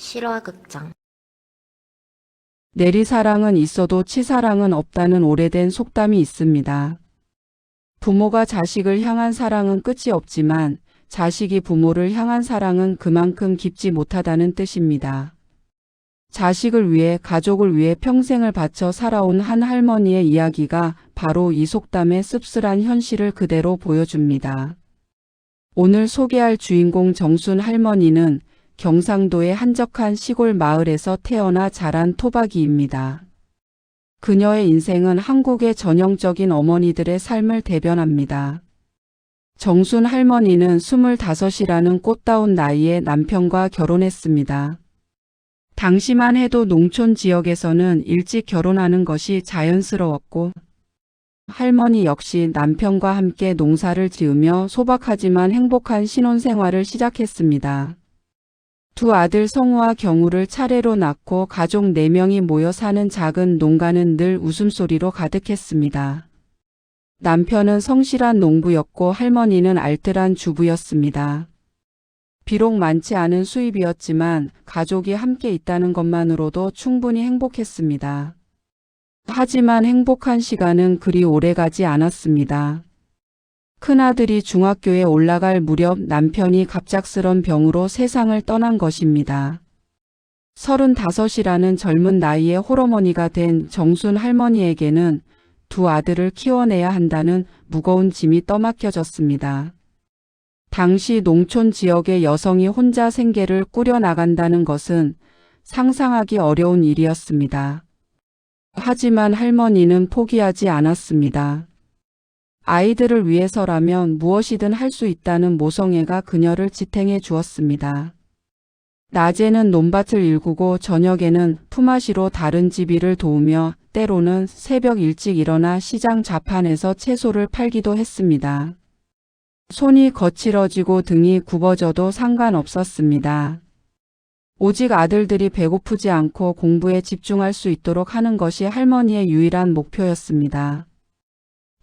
실화극장. 내리사랑은 있어도 치사랑은 없다는 오래된 속담이 있습니다. 부모가 자식을 향한 사랑은 끝이 없지만 자식이 부모를 향한 사랑은 그만큼 깊지 못하다는 뜻입니다. 자식을 위해 가족을 위해 평생을 바쳐 살아온 한 할머니의 이야기가 바로 이 속담의 씁쓸한 현실을 그대로 보여줍니다. 오늘 소개할 주인공 정순 할머니는 경상도의 한적한 시골 마을에서 태어나 자란 토박이입니다. 그녀의 인생은 한국의 전형적인 어머니들의 삶을 대변합니다. 정순 할머니는 25이라는 꽃다운 나이에 남편과 결혼했습니다. 당시만 해도 농촌 지역에서는 일찍 결혼하는 것이 자연스러웠고 할머니 역시 남편과 함께 농사를 지으며 소박하지만 행복한 신혼생활을 시작했습니다. 두 아들 성우와 경우를 차례로 낳고 가족 4명이 모여 사는 작은 농가는 늘 웃음소리로 가득했습니다. 남편은 성실한 농부였고 할머니는 알뜰한 주부였습니다. 비록 많지 않은 수입이었지만 가족이 함께 있다는 것만으로도 충분히 행복했습니다. 하지만 행복한 시간은 그리 오래가지 않았습니다. 큰아들이 중학교에 올라갈 무렵 남편이 갑작스런 병으로 세상을 떠난 것입니다. 35이라는 젊은 나이에 홀어머니가 된 정순 할머니에게는 두 아들을 키워내야 한다는 무거운 짐이 떠맡겨졌습니다. 당시 농촌 지역의 여성이 혼자 생계를 꾸려나간다는 것은 상상하기 어려운 일이었습니다. 하지만 할머니는 포기하지 않았습니다. 아이들을 위해서라면 무엇이든 할 수 있다는 모성애가 그녀를 지탱해 주었습니다. 낮에는 논밭을 일구고 저녁에는 품앗이로 다른 집 일을 도우며 때로는 새벽 일찍 일어나 시장 좌판에서 채소를 팔기도 했습니다. 손이 거칠어지고 등이 굽어져도 상관없었습니다. 오직 아들들이 배고프지 않고 공부에 집중할 수 있도록 하는 것이 할머니의 유일한 목표였습니다.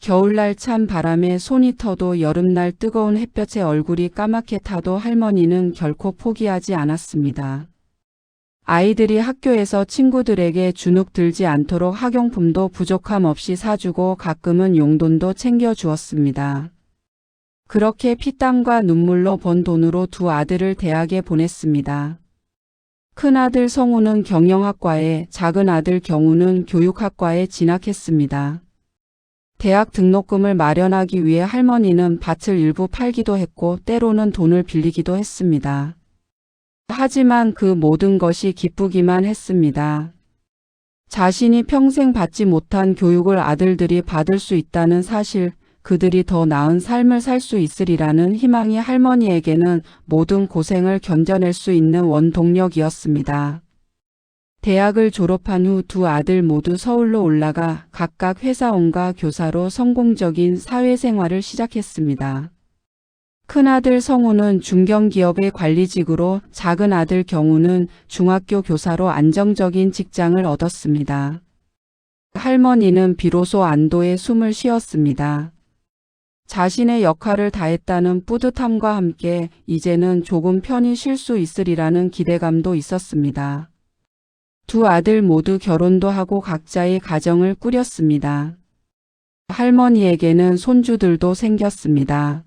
겨울날 찬 바람에 손이 터도 여름날 뜨거운 햇볕에 얼굴이 까맣게 타도 할머니는 결코 포기하지 않았습니다. 아이들이 학교에서 친구들에게 주눅 들지 않도록 학용품도 부족함 없이 사주고 가끔은 용돈도 챙겨주었습니다. 그렇게 피땀과 눈물로 번 돈으로 두 아들을 대학에 보냈습니다. 큰아들 성우는 경영학과에, 작은 아들 경우는 교육학과에 진학했습니다. 대학 등록금을 마련하기 위해 할머니는 밭을 일부 팔기도 했고 때로는 돈을 빌리기도 했습니다. 하지만 그 모든 것이 기쁘기만 했습니다. 자신이 평생 받지 못한 교육을 아들들이 받을 수 있다는 사실, 그들이 더 나은 삶을 살 수 있으리라는 희망이 할머니에게는 모든 고생을 견뎌낼 수 있는 원동력이었습니다. 대학을 졸업한 후 두 아들 모두 서울로 올라가 각각 회사원과 교사로 성공적인 사회생활을 시작했습니다. 큰아들 성우는 중견기업의 관리직으로, 작은 아들 경우는 중학교 교사로 안정적인 직장을 얻었습니다. 할머니는 비로소 안도의 숨을 쉬었습니다. 자신의 역할을 다했다는 뿌듯함과 함께 이제는 조금 편히 쉴 수 있으리라는 기대감도 있었습니다. 두 아들 모두 결혼도 하고 각자의 가정을 꾸렸습니다. 할머니에게는 손주들도 생겼습니다.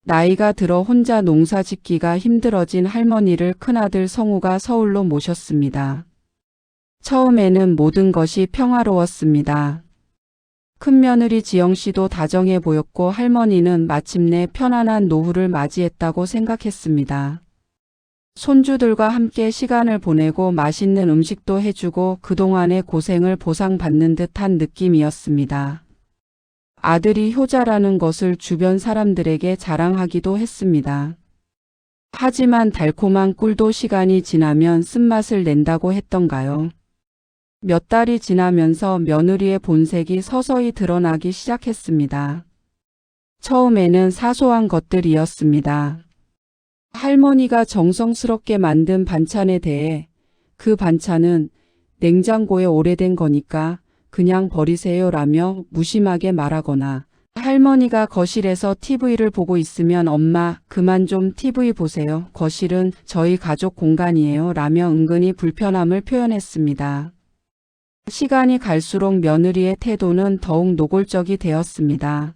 나이가 들어 혼자 농사 짓기가 힘들어진 할머니를 큰아들 성우가 서울로 모셨습니다. 처음에는 모든 것이 평화로웠습니다. 큰며느리 지영씨도 다정해 보였고 할머니는 마침내 편안한 노후를 맞이했다고 생각했습니다. 손주들과 함께 시간을 보내고 맛있는 음식도 해주고 그동안의 고생을 보상받는 듯한 느낌이었습니다. 아들이 효자라는 것을 주변 사람들에게 자랑하기도 했습니다. 하지만 달콤한 꿀도 시간이 지나면 쓴맛을 낸다고 했던가요? 몇 달이 지나면서 며느리의 본색이 서서히 드러나기 시작했습니다. 처음에는 사소한 것들이었습니다. 할머니가 정성스럽게 만든 반찬에 대해 그 반찬은 냉장고에 오래된 거니까 그냥 버리세요라며 무심하게 말하거나 할머니가 거실에서 TV를 보고 있으면 엄마, 그만 좀 TV 보세요. 거실은 저희 가족 공간이에요. 라며 은근히 불편함을 표현했습니다. 시간이 갈수록 며느리의 태도는 더욱 노골적이 되었습니다.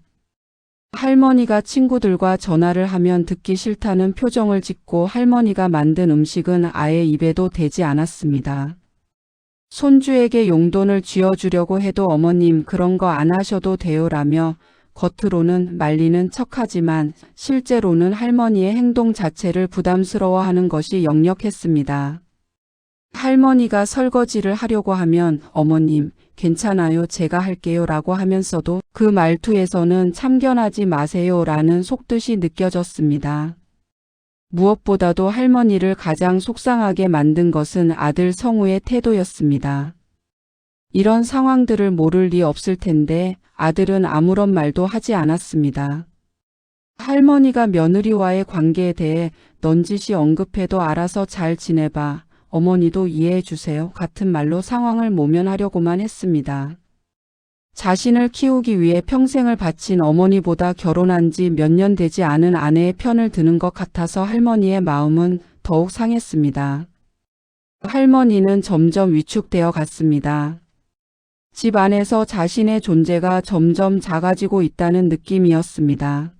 할머니가 친구들과 전화를 하면 듣기 싫다는 표정을 짓고 할머니가 만든 음식은 아예 입에도 대지 않았습니다. 손주에게 용돈을 쥐어주려고 해도 어머님 그런 거 안 하셔도 돼요라며 겉으로는 말리는 척하지만 실제로는 할머니의 행동 자체를 부담스러워하는 것이 역력했습니다. 할머니가 설거지를 하려고 하면 어머님 괜찮아요 제가 할게요 라고 하면서도 그 말투에서는 참견하지 마세요 라는 속뜻이 느껴졌습니다. 무엇보다도 할머니를 가장 속상하게 만든 것은 아들 성우의 태도였습니다. 이런 상황들을 모를 리 없을 텐데 아들은 아무런 말도 하지 않았습니다. 할머니가 며느리와의 관계에 대해 넌지시 언급해도 알아서 잘 지내봐. 어머니도 이해해 주세요. 같은 말로 상황을 모면하려고만 했습니다. 자신을 키우기 위해 평생을 바친 어머니보다 결혼한 지 몇 년 되지 않은 아내의 편을 드는 것 같아서 할머니의 마음은 더욱 상했습니다. 할머니는 점점 위축되어 갔습니다. 집 안에서 자신의 존재가 점점 작아지고 있다는 느낌이었습니다.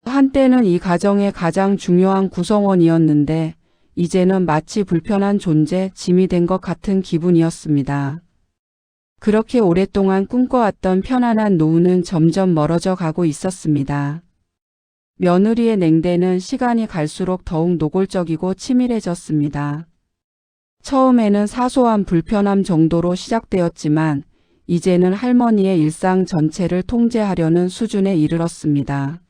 한때는 이 가정의 가장 중요한 구성원이었는데 이제는 마치 불편한 존재, 짐이 된 것 같은 기분이었습니다. 그렇게 오랫동안 꿈꿔왔던 편안한 노후는 점점 멀어져 가고 있었습니다. 며느리의 냉대는 시간이 갈수록 더욱 노골적이고 치밀해졌습니다. 처음에는 사소한 불편함 정도로 시작되었지만 이제는 할머니의 일상 전체를 통제하려는 수준에 이르렀습니다.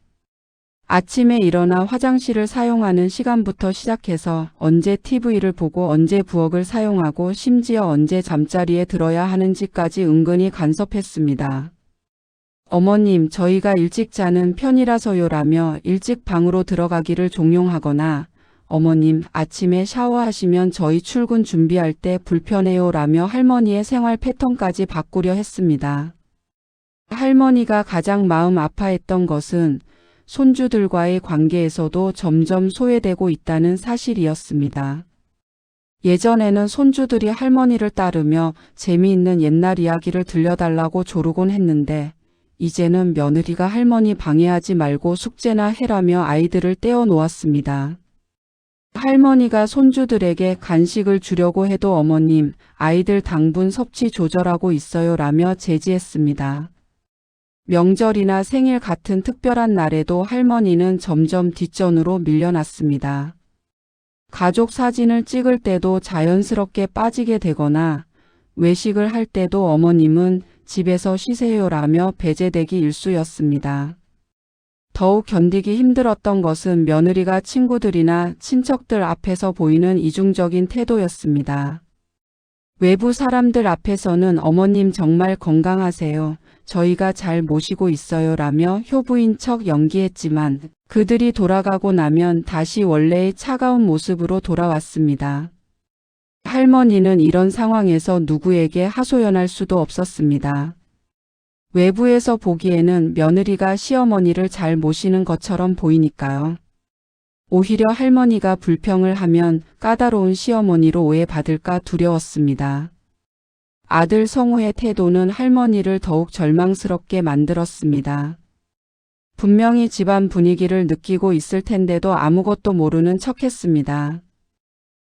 아침에 일어나 화장실을 사용하는 시간부터 시작해서 언제 TV를 보고 언제 부엌을 사용하고 심지어 언제 잠자리에 들어야 하는지까지 은근히 간섭했습니다. 어머님, 저희가 일찍 자는 편이라서요라며 일찍 방으로 들어가기를 종용하거나 어머님, 아침에 샤워하시면 저희 출근 준비할 때 불편해요라며 할머니의 생활 패턴까지 바꾸려 했습니다. 할머니가 가장 마음 아파했던 것은 손주들과의 관계에서도 점점 소외되고 있다는 사실이었습니다. 예전에는 손주들이 할머니를 따르며 재미있는 옛날 이야기를 들려달라고 조르곤 했는데 이제는 며느리가 할머니 방해하지 말고 숙제나 해라며 아이들을 떼어 놓았습니다. 할머니가 손주들에게 간식을 주려고 해도 어머님, 아이들 당분 섭취 조절하고 있어요 라며 제지했습니다. 명절이나 생일 같은 특별한 날에도 할머니는 점점 뒷전으로 밀려났습니다. 가족 사진을 찍을 때도 자연스럽게 빠지게 되거나 외식을 할 때도 어머님은 집에서 쉬세요라며 배제되기 일쑤였습니다. 더욱 견디기 힘들었던 것은 며느리가 친구들이나 친척들 앞에서 보이는 이중적인 태도였습니다. 외부 사람들 앞에서는 어머님 정말 건강하세요. 저희가 잘 모시고 있어요 라며 효부인 척 연기했지만 그들이 돌아가고 나면 다시 원래의 차가운 모습으로 돌아왔습니다. 할머니는 이런 상황에서 누구에게 하소연할 수도 없었습니다. 외부에서 보기에는 며느리가 시어머니를 잘 모시는 것처럼 보이니까요. 오히려 할머니가 불평을 하면 까다로운 시어머니로 오해받을까 두려웠습니다. 아들 성우의 태도는 할머니를 더욱 절망스럽게 만들었습니다. 분명히 집안 분위기를 느끼고 있을 텐데도 아무것도 모르는 척했습니다.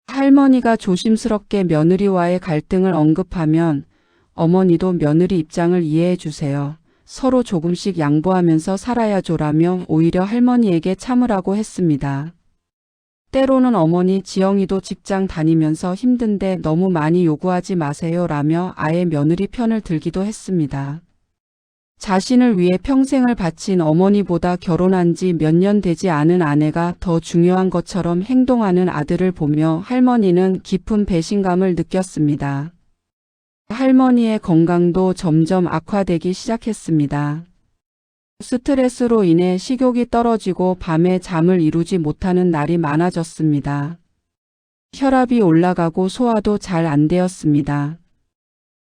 할머니가 조심스럽게 며느리와의 갈등을 언급하면 어머니도 며느리 입장을 이해해 주세요. 서로 조금씩 양보하면서 살아야죠라며 오히려 할머니에게 참으라고 했습니다. 때로는 어머니 지영이도 직장 다니면서 힘든데 너무 많이 요구하지 마세요 라며 아예 며느리 편을 들기도 했습니다. 자신을 위해 평생을 바친 어머니보다 결혼한 지 몇 년 되지 않은 아내가 더 중요한 것처럼 행동하는 아들을 보며 할머니는 깊은 배신감을 느꼈습니다. 할머니의 건강도 점점 악화되기 시작했습니다. 스트레스로 인해 식욕이 떨어지고 밤에 잠을 이루지 못하는 날이 많아졌습니다. 혈압이 올라가고 소화도 잘 안 되었습니다.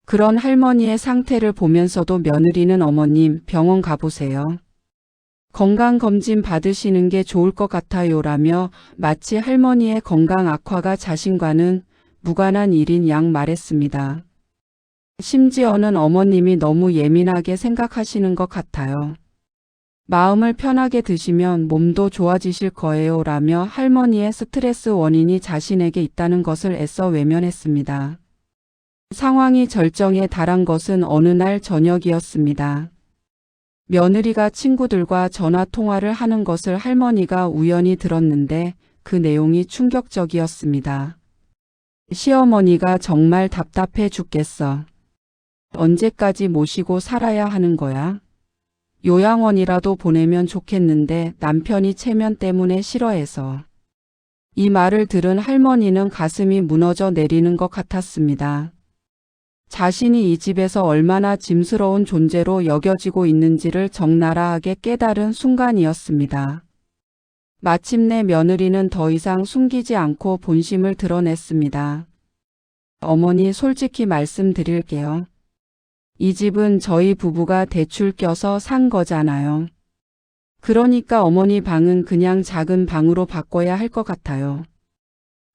그런 할머니의 상태를 보면서도 며느리는 어머님 병원 가보세요. 건강검진 받으시는 게 좋을 것 같아요 라며 마치 할머니의 건강 악화가 자신과는 무관한 일인 양 말했습니다. 심지어는 어머님이 너무 예민하게 생각하시는 것 같아요. 마음을 편하게 드시면 몸도 좋아지실 거예요 라며 할머니의 스트레스 원인이 자신에게 있다는 것을 애써 외면했습니다. 상황이 절정에 달한 것은 어느 날 저녁이었습니다. 며느리가 친구들과 전화 통화를 하는 것을 할머니가 우연히 들었는데 그 내용이 충격적이었습니다. 시어머니가 정말 답답해 죽겠어. 언제까지 모시고 살아야 하는 거야? 요양원이라도 보내면 좋겠는데 남편이 체면 때문에 싫어해서. 이 말을 들은 할머니는 가슴이 무너져 내리는 것 같았습니다. 자신이 이 집에서 얼마나 짐스러운 존재로 여겨지고 있는지를 적나라하게 깨달은 순간이었습니다. 마침내 며느리는 더 이상 숨기지 않고 본심을 드러냈습니다. 어머니 솔직히 말씀드릴게요. 이 집은 저희 부부가 대출 껴서 산 거잖아요. 그러니까 어머니 방은 그냥 작은 방으로 바꿔야 할 것 같아요.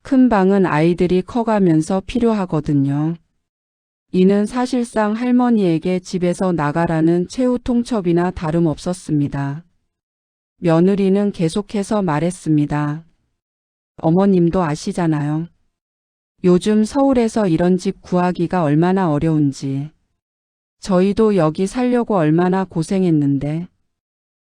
큰 방은 아이들이 커가면서 필요하거든요. 이는 사실상 할머니에게 집에서 나가라는 최후 통첩이나 다름없었습니다. 며느리는 계속해서 말했습니다. 어머님도 아시잖아요. 요즘 서울에서 이런 집 구하기가 얼마나 어려운지. 저희도 여기 살려고 얼마나 고생했는데.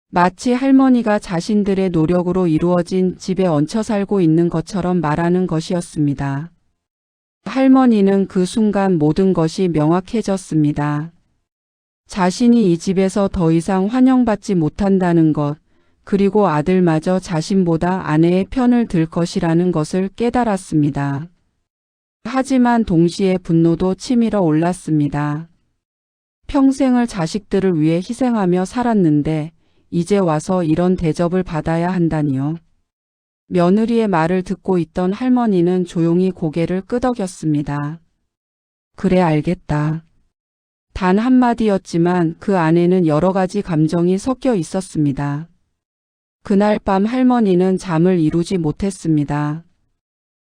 마치 할머니가 자신들의 노력으로 이루어진 집에 얹혀 살고 있는 것처럼 말하는 것이었습니다. 할머니는 그 순간 모든 것이 명확해졌습니다. 자신이 이 집에서 더 이상 환영받지 못한다는 것, 그리고 아들마저 자신보다 아내의 편을 들 것이라는 것을 깨달았습니다. 하지만 동시에 분노도 치밀어 올랐습니다. 평생을 자식들을 위해 희생하며 살았는데 이제 와서 이런 대접을 받아야 한다니요. 며느리의 말을 듣고 있던 할머니는 조용히 고개를 끄덕였습니다. 그래 알겠다. 단 한마디였지만 그 안에는 여러 가지 감정이 섞여 있었습니다. 그날 밤 할머니는 잠을 이루지 못했습니다.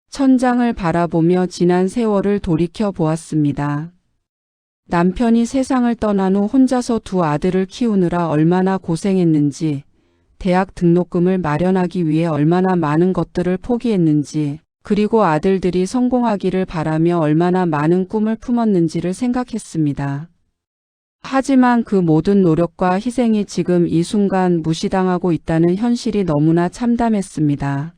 천장을 바라보며 지난 세월을 돌이켜 보았습니다. 남편이 세상을 떠난 후 혼자서 두 아들을 키우느라 얼마나 고생했는지, 대학 등록금을 마련하기 위해 얼마나 많은 것들을 포기했는지, 그리고 아들들이 성공하기를 바라며 얼마나 많은 꿈을 품었는지를 생각했습니다. 하지만 그 모든 노력과 희생이 지금 이 순간 무시당하고 있다는 현실이 너무나 참담했습니다.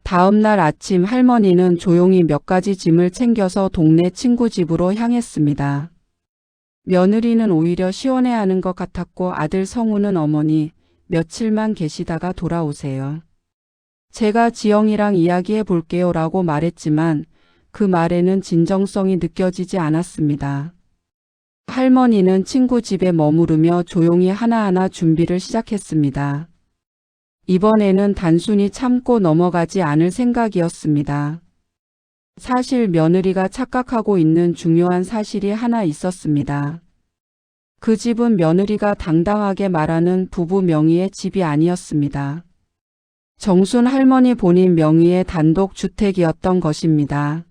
다음 날 아침 할머니는 조용히 몇 가지 짐을 챙겨서 동네 친구 집으로 향했습니다. 며느리는 오히려 시원해하는 것 같았고 아들 성우는 어머니, 며칠만 계시다가 돌아오세요. 제가 지영이랑 이야기해 볼게요 라고 말했지만 그 말에는 진정성이 느껴지지 않았습니다. 할머니는 친구 집에 머무르며 조용히 하나하나 준비를 시작했습니다. 이번에는 단순히 참고 넘어가지 않을 생각이었습니다. 사실 며느리가 착각하고 있는 중요한 사실이 하나 있었습니다. 그 집은 며느리가 당당하게 말하는 부부 명의의 집이 아니었습니다. 정순 할머니 본인 명의의 단독 주택이었던 것입니다.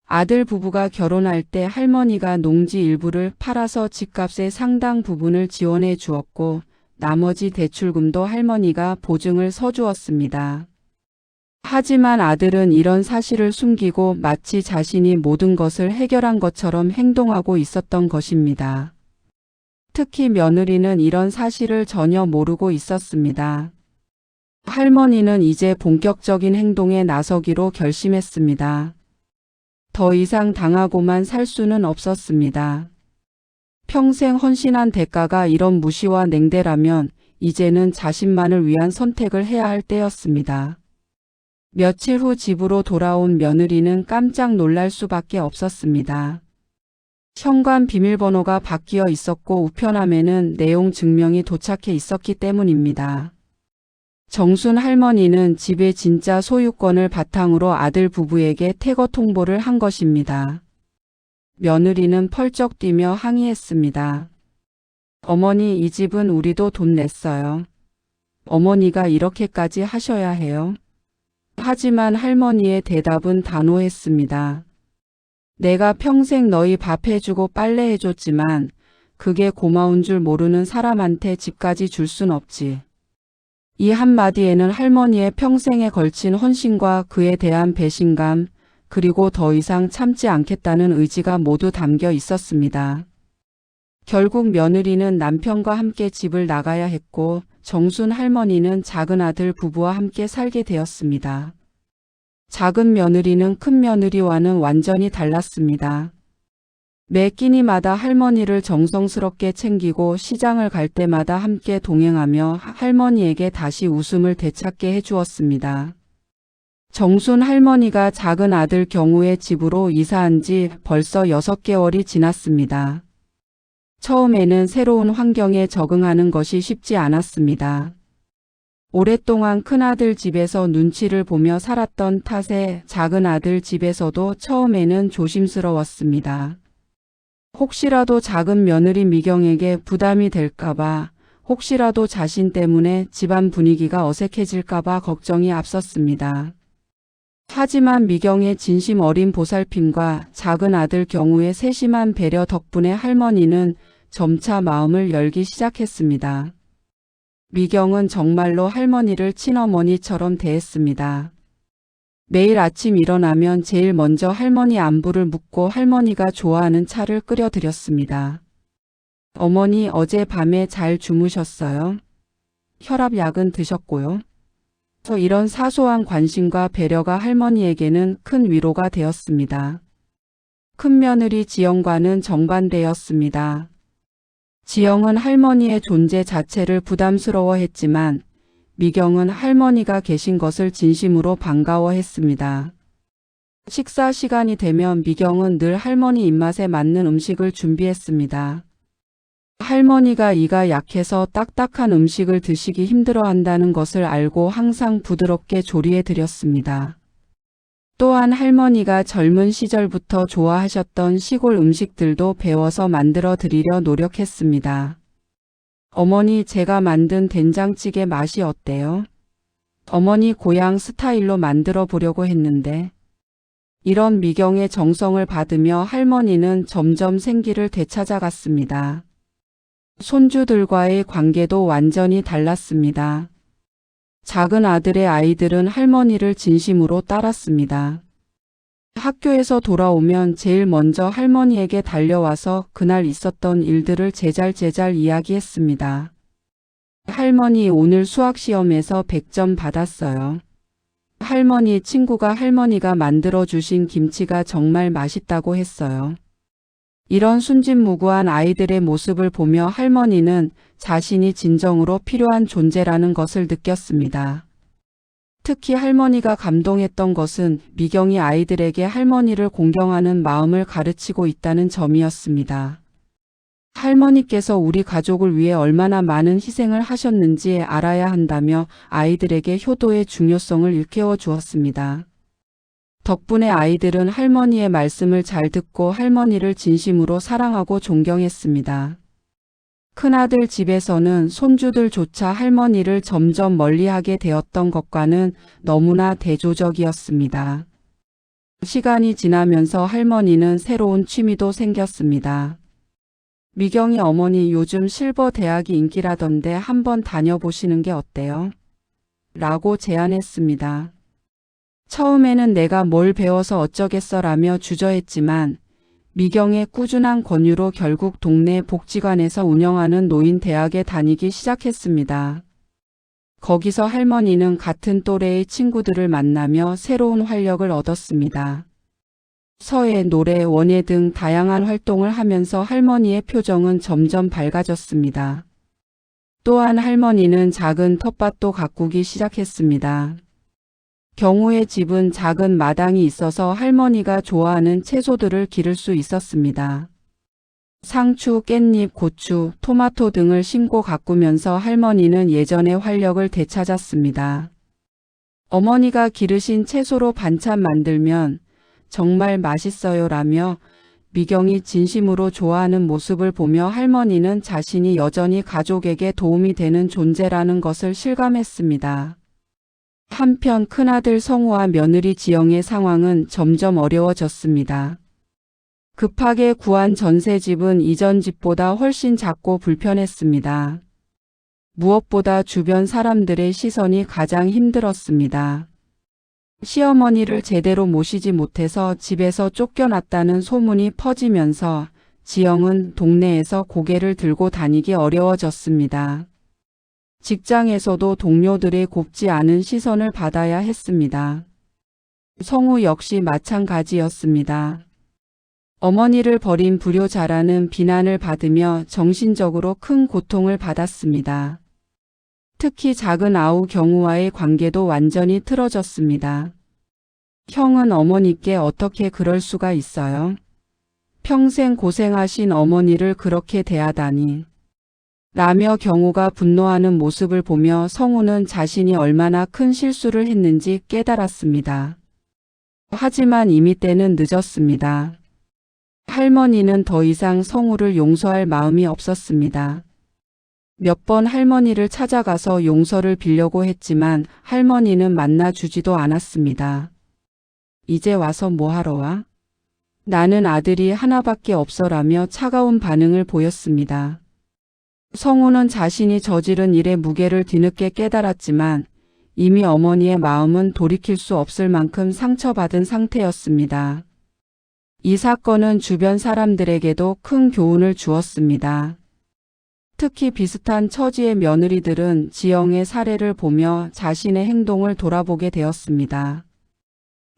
아들 부부가 결혼할 때 할머니가 농지 일부를 팔아서 집값의 상당 부분을 지원해 주었고 나머지 대출금도 할머니가 보증을 서주었습니다. 하지만 아들은 이런 사실을 숨기고 마치 자신이 모든 것을 해결한 것처럼 행동하고 있었던 것입니다. 특히 며느리는 이런 사실을 전혀 모르고 있었습니다. 할머니는 이제 본격적인 행동에 나서기로 결심했습니다. 더 이상 당하고만 살 수는 없었습니다. 평생 헌신한 대가가 이런 무시와 냉대라면 이제는 자신만을 위한 선택을 해야 할 때였습니다. 며칠 후 집으로 돌아온 며느리는 깜짝 놀랄 수밖에 없었습니다. 현관 비밀번호가 바뀌어 있었고 우편함에는 내용 증명이 도착해 있었기 때문입니다. 정순 할머니는 집의 진짜 소유권을 바탕으로 아들 부부에게 퇴거 통보를 한 것입니다. 며느리는 펄쩍 뛰며 항의했습니다. 어머니, 이 집은 우리도 돈 냈어요. 어머니가 이렇게까지 하셔야 해요? 하지만 할머니의 대답은 단호했습니다. 내가 평생 너희 밥 해주고 빨래 해줬지만 그게 고마운 줄 모르는 사람한테 집까지 줄 순 없지. 이 한마디에는 할머니의 평생에 걸친 헌신과 그에 대한 배신감, 그리고 더 이상 참지 않겠다는 의지가 모두 담겨 있었습니다. 결국 며느리는 남편과 함께 집을 나가야 했고 정순 할머니는 작은 아들 부부와 함께 살게 되었습니다. 작은 며느리는 큰 며느리와는 완전히 달랐습니다. 매 끼니마다 할머니를 정성스럽게 챙기고 시장을 갈 때마다 함께 동행하며 할머니에게 다시 웃음을 되찾게 해주었습니다. 정순 할머니가 작은 아들 경우의 집으로 이사한 지 벌써 6개월이 지났습니다. 처음에는 새로운 환경에 적응하는 것이 쉽지 않았습니다. 오랫동안 큰아들 집에서 눈치를 보며 살았던 탓에 작은 아들 집에서도 처음에는 조심스러웠습니다. 혹시라도 작은 며느리 미경에게 부담이 될까봐, 혹시라도 자신 때문에 집안 분위기가 어색해질까봐 걱정이 앞섰습니다. 하지만 미경의 진심 어린 보살핌과 작은 아들 경우의 세심한 배려 덕분에 할머니는 점차 마음을 열기 시작했습니다. 미경은 정말로 할머니를 친어머니처럼 대했습니다. 매일 아침 일어나면 제일 먼저 할머니 안부를 묻고 할머니가 좋아하는 차를 끓여드렸습니다. 어머니, 어제 밤에 잘 주무셨어요? 혈압약은 드셨고요? 이런 사소한 관심과 배려가 할머니에게는 큰 위로가 되었습니다. 큰며느리 지영과는 정반대였습니다. 지영은 할머니의 존재 자체를 부담스러워했지만 미경은 할머니가 계신 것을 진심으로 반가워했습니다. 식사 시간이 되면 미경은 늘 할머니 입맛에 맞는 음식을 준비했습니다. 할머니가 이가 약해서 딱딱한 음식을 드시기 힘들어한다는 것을 알고 항상 부드럽게 조리해 드렸습니다. 또한 할머니가 젊은 시절부터 좋아하셨던 시골 음식들도 배워서 만들어 드리려 노력했습니다. 어머니, 제가 만든 된장찌개 맛이 어때요? 어머니 고향 스타일로 만들어 보려고 했는데. 이런 미경의 정성을 받으며 할머니는 점점 생기를 되찾아갔습니다. 손주들과의 관계도 완전히 달랐습니다. 작은 아들의 아이들은 할머니를 진심으로 따랐습니다. 학교에서 돌아오면 제일 먼저 할머니에게 달려와서 그날 있었던 일들을 제잘제잘 이야기했습니다. 할머니, 오늘 수학시험에서 100점 받았어요. 할머니, 친구가 할머니가 만들어주신 김치가 정말 맛있다고 했어요. 이런 순진무구한 아이들의 모습을 보며 할머니는 자신이 진정으로 필요한 존재라는 것을 느꼈습니다. 특히 할머니가 감동했던 것은 미경이 아이들에게 할머니를 공경하는 마음을 가르치고 있다는 점이었습니다. 할머니께서 우리 가족을 위해 얼마나 많은 희생을 하셨는지 알아야 한다며 아이들에게 효도의 중요성을 일깨워 주었습니다. 덕분에 아이들은 할머니의 말씀을 잘 듣고 할머니를 진심으로 사랑하고 존경했습니다. 큰아들 집에서는 손주들조차 할머니를 점점 멀리하게 되었던 것과는 너무나 대조적이었습니다. 시간이 지나면서 할머니는 새로운 취미도 생겼습니다. 미경이 어머니, 요즘 실버 대학이 인기라던데 한번 다녀보시는 게 어때요? 라고 제안했습니다. 처음에는 내가 뭘 배워서 어쩌겠어라며 주저했지만 미경의 꾸준한 권유로 결국 동네 복지관에서 운영하는 노인대학에 다니기 시작했습니다. 거기서 할머니는 같은 또래의 친구들을 만나며 새로운 활력을 얻었습니다. 서예, 노래, 원예 등 다양한 활동을 하면서 할머니의 표정은 점점 밝아졌습니다. 또한 할머니는 작은 텃밭도 가꾸기 시작했습니다. 경우의 집은 작은 마당이 있어서 할머니가 좋아하는 채소들을 기를 수 있었습니다. 상추, 깻잎, 고추, 토마토 등을 심고 가꾸면서 할머니는 예전의 활력을 되찾았습니다. 어머니가 기르신 채소로 반찬 만들면 정말 맛있어요 라며 미경이 진심으로 좋아하는 모습을 보며 할머니는 자신이 여전히 가족에게 도움이 되는 존재라는 것을 실감했습니다. 한편 큰아들 성우와 며느리 지영의 상황은 점점 어려워졌습니다. 급하게 구한 전셋집은 이전 집보다 훨씬 작고 불편했습니다. 무엇보다 주변 사람들의 시선이 가장 힘들었습니다. 시어머니를 제대로 모시지 못해서 집에서 쫓겨났다는 소문이 퍼지면서 지영은 동네에서 고개를 들고 다니기 어려워졌습니다. 직장에서도 동료들의 곱지 않은 시선을 받아야 했습니다. 성우 역시 마찬가지였습니다. 어머니를 버린 불효자라는 비난을 받으며 정신적으로 큰 고통을 받았습니다. 특히 작은 아우 경우와의 관계도 완전히 틀어졌습니다. 형은 어머니께 어떻게 그럴 수가 있어요? 평생 고생하신 어머니를 그렇게 대하다니. 라며 경우가 분노하는 모습을 보며 성우는 자신이 얼마나 큰 실수를 했는지 깨달았습니다. 하지만 이미 때는 늦었습니다. 할머니는 더 이상 성우를 용서할 마음이 없었습니다. 몇 번 할머니를 찾아가서 용서를 빌려고 했지만 할머니는 만나주지도 않았습니다. 이제 와서 뭐하러 와? 나는 아들이 하나밖에 없어라며 차가운 반응을 보였습니다. 성우는 자신이 저지른 일의 무게를 뒤늦게 깨달았지만 이미 어머니의 마음은 돌이킬 수 없을 만큼 상처받은 상태였습니다. 이 사건은 주변 사람들에게도 큰 교훈을 주었습니다. 특히 비슷한 처지의 며느리들은 지영의 사례를 보며 자신의 행동을 돌아보게 되었습니다.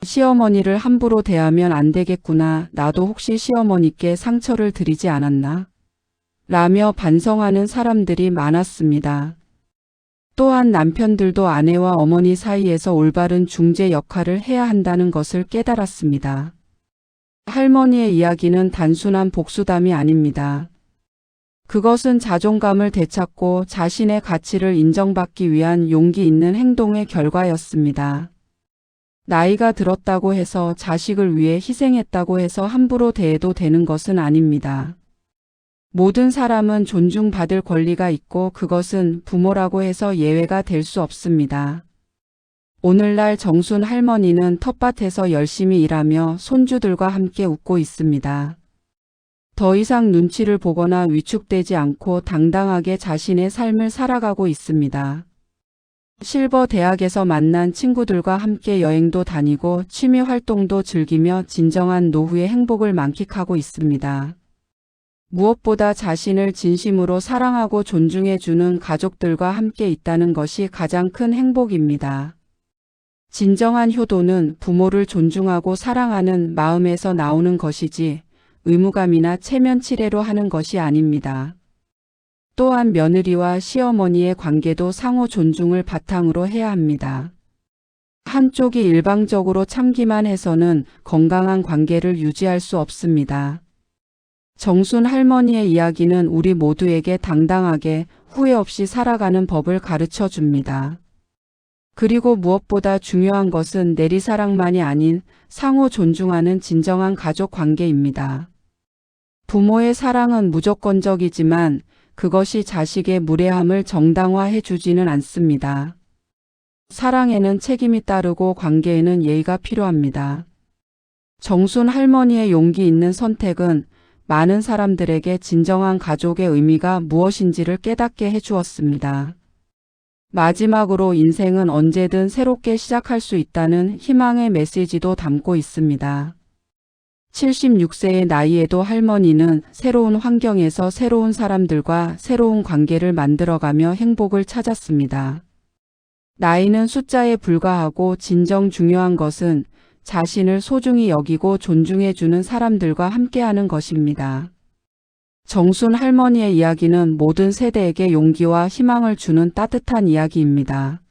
시어머니를 함부로 대하면 안 되겠구나. 나도 혹시 시어머니께 상처를 드리지 않았나? 라며 반성하는 사람들이 많았습니다. 또한 남편들도 아내와 어머니 사이에서 올바른 중재 역할을 해야 한다는 것을 깨달았습니다. 할머니의 이야기는 단순한 복수담이 아닙니다. 그것은 자존감을 되찾고 자신의 가치를 인정받기 위한 용기 있는 행동의 결과였습니다. 나이가 들었다고 해서 자식을 위해 희생했다고 해서 함부로 대해도 되는 것은 아닙니다. 모든 사람은 존중받을 권리가 있고 그것은 부모라고 해서 예외가 될 수 없습니다. 오늘날 정순 할머니는 텃밭에서 열심히 일하며 손주들과 함께 웃고 있습니다. 더 이상 눈치를 보거나 위축되지 않고 당당하게 자신의 삶을 살아가고 있습니다. 실버 대학에서 만난 친구들과 함께 여행도 다니고 취미 활동도 즐기며 진정한 노후의 행복을 만끽하고 있습니다. 무엇보다 자신을 진심으로 사랑하고 존중해주는 가족들과 함께 있다는 것이 가장 큰 행복입니다. 진정한 효도는 부모를 존중하고 사랑하는 마음에서 나오는 것이지 의무감이나 체면치레로 하는 것이 아닙니다. 또한 며느리와 시어머니의 관계도 상호 존중을 바탕으로 해야 합니다. 한쪽이 일방적으로 참기만 해서는 건강한 관계를 유지할 수 없습니다. 정순 할머니의 이야기는 우리 모두에게 당당하게 후회 없이 살아가는 법을 가르쳐 줍니다. 그리고 무엇보다 중요한 것은 내리사랑만이 아닌 상호 존중하는 진정한 가족 관계입니다. 부모의 사랑은 무조건적이지만 그것이 자식의 무례함을 정당화해 주지는 않습니다. 사랑에는 책임이 따르고 관계에는 예의가 필요합니다. 정순 할머니의 용기 있는 선택은 많은 사람들에게 진정한 가족의 의미가 무엇인지를 깨닫게 해주었습니다. 마지막으로 인생은 언제든 새롭게 시작할 수 있다는 희망의 메시지도 담고 있습니다. 76세의 나이에도 할머니는 새로운 환경에서 새로운 사람들과 새로운 관계를 만들어가며 행복을 찾았습니다. 나이는 숫자에 불과하고 진정 중요한 것은 자신을 소중히 여기고 존중해주는 사람들과 함께하는 것입니다. 정순 할머니의 이야기는 모든 세대에게 용기와 희망을 주는 따뜻한 이야기입니다.